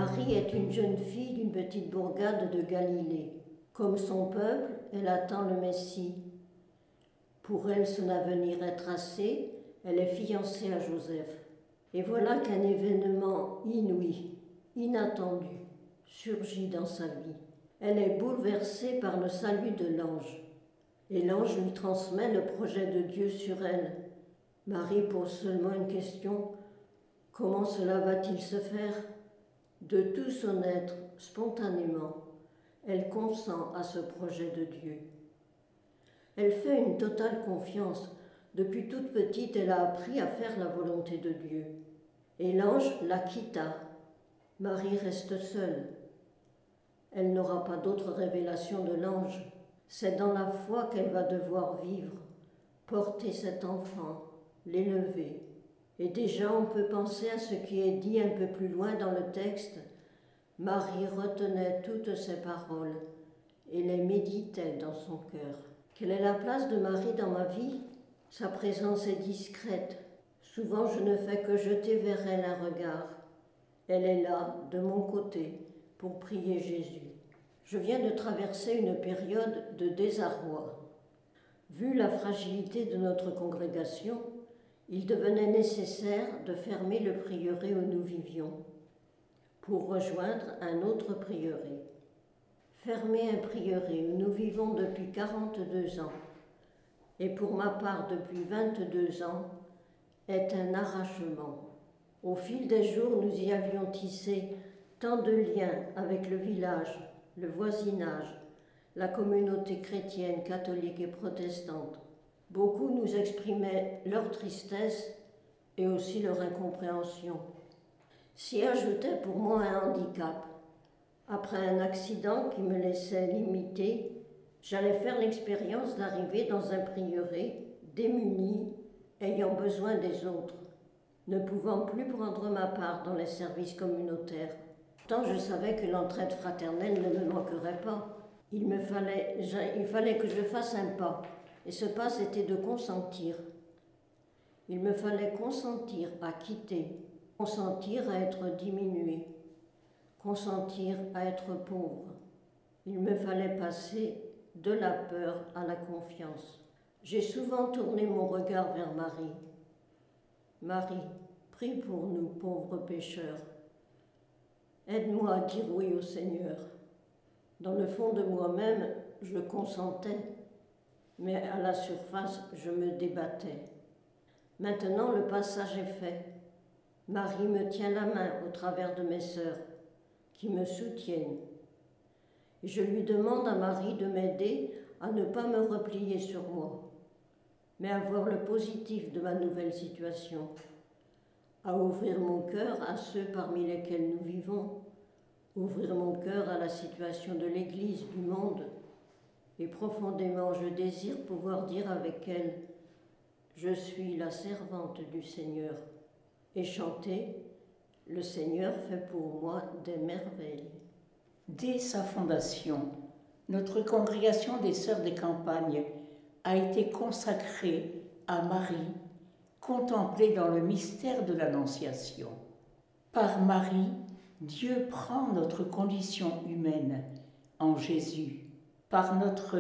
Marie est une jeune fille d'une petite bourgade de Galilée. Comme son peuple, elle attend le Messie. Pour elle, son avenir est tracé, elle est fiancée à Joseph. Et voilà qu'un événement inouï, inattendu, surgit dans sa vie. Elle est bouleversée par le salut de l'ange. Et l'ange lui transmet le projet de Dieu sur elle. Marie pose seulement une question: comment cela va-t-il se faire? De tout son être, spontanément, elle consent à ce projet de Dieu. Elle fait une totale confiance. Depuis toute petite, elle a appris à faire la volonté de Dieu. Et l'ange la quitta. Marie reste seule. Elle n'aura pas d'autre révélation de l'ange. C'est dans la foi qu'elle va devoir vivre, porter cet enfant, l'élever. Et déjà on peut penser à ce qui est dit un peu plus loin dans le texte. Marie retenait toutes ces paroles et les méditait dans son cœur. Quelle est la place de Marie dans ma vie? Sa présence est discrète. Souvent je ne fais que jeter vers elle un regard. Elle est là, de mon côté, pour prier Jésus. Je viens de traverser une période de désarroi. Vu la fragilité de notre congrégation, il devenait nécessaire de fermer le prieuré où nous vivions pour rejoindre un autre prieuré. Fermer un prieuré où nous vivons depuis 42 ans et pour ma part depuis 22 ans est un arrachement. Au fil des jours, nous y avions tissé tant de liens avec le village, le voisinage, la communauté chrétienne, catholique et protestante. Beaucoup nous exprimaient leur tristesse et aussi leur incompréhension. S'y ajoutait pour moi un handicap. Après un accident qui me laissait limité, j'allais faire l'expérience d'arriver dans un prieuré démuni, ayant besoin des autres, ne pouvant plus prendre ma part dans les services communautaires. Pourtant, je savais que l'entraide fraternelle ne me manquerait pas. Il fallait que je fasse un pas, et ce pas c'était de consentir. Il me fallait consentir à quitter, consentir à être diminué, consentir à être pauvre. Il me fallait passer de la peur à la confiance. J'ai souvent tourné mon regard vers Marie. Marie, prie pour nous, pauvres pécheurs. Aide-moi à dire oui au Seigneur. Dans le fond de moi-même, je consentais, mais à la surface, je me débattais. Maintenant, le passage est fait. Marie me tient la main au travers de mes sœurs, qui me soutiennent. Et je lui demande à Marie de m'aider à ne pas me replier sur moi, mais à voir le positif de ma nouvelle situation, à ouvrir mon cœur à ceux parmi lesquels nous vivons, ouvrir mon cœur à la situation de l'Église, du monde, et profondément je désire pouvoir dire avec elle: je suis la servante du Seigneur, et chanter: le Seigneur fait pour moi des merveilles. Dès sa fondation, notre congrégation des Sœurs des Campagnes a été consacrée à Marie, contemplée dans le mystère de l'Annonciation. Par Marie, Dieu prend notre condition humaine en Jésus. Par notre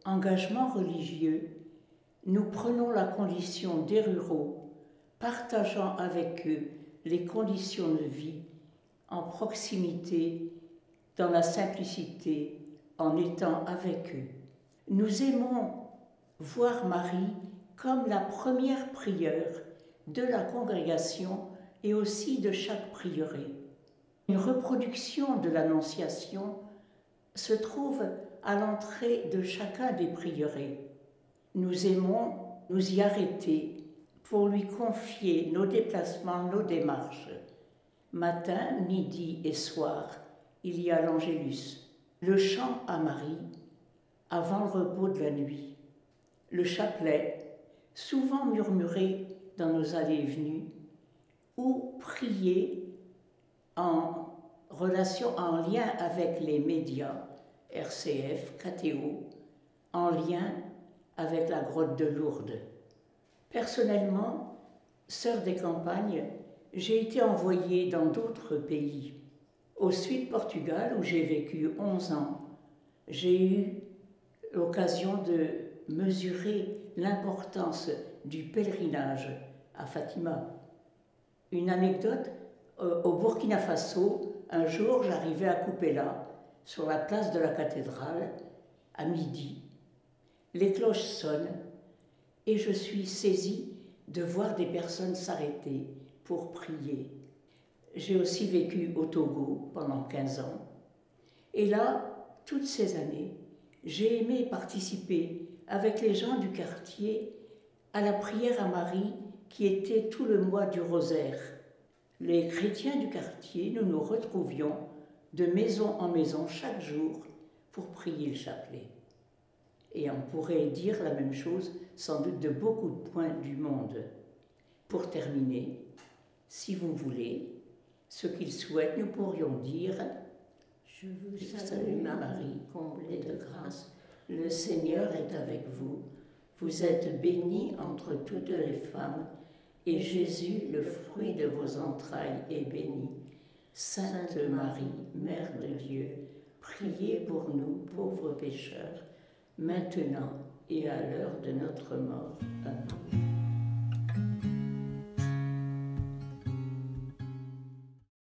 engagement religieux, nous prenons la condition des ruraux, partageant avec eux les conditions de vie en proximité, dans la simplicité, en étant avec eux. Nous aimons voir Marie comme la première prieure de la congrégation et aussi de chaque prieuré. Une reproduction de l'Annonciation se trouve à l'entrée de chacun des prieurés. Nous aimons nous y arrêter pour lui confier nos déplacements, nos démarches. Matin, midi et soir, il y a l'Angélus, le chant à Marie avant le repos de la nuit, le chapelet, souvent murmuré dans nos allées et venues, ou prié en relation, en lien avec les médias, RCF, KTO, en lien avec la grotte de Lourdes. Personnellement, sœur des campagnes, j'ai été envoyée dans d'autres pays Au Sud Portugal, où j'ai vécu 11 ans, j'ai eu l'occasion de mesurer l'importance du pèlerinage à Fatima. Une anecdote, au Burkina Faso, un jour j'arrivais à Kupela, sur la place de la cathédrale, à midi. Les cloches sonnent et je suis saisie de voir des personnes s'arrêter pour prier. J'ai aussi vécu au Togo pendant 15 ans. Et là, toutes ces années, j'ai aimé participer avec les gens du quartier à la prière à Marie qui était tout le mois du rosaire. Les chrétiens du quartier, nous nous retrouvions de maison en maison chaque jour pour prier le chapelet. Et on pourrait dire la même chose sans doute de beaucoup de points du monde. Pour terminer, si vous voulez, ce qu'il souhaite, nous pourrions dire « Je vous salue Marie, comblée de grâce, le Seigneur est avec vous. Vous êtes bénie entre toutes les femmes, et Jésus, le fruit de vos entrailles, est béni. Sainte Marie, Mère de Dieu, priez pour nous pauvres pécheurs, maintenant et à l'heure de notre mort. Amen.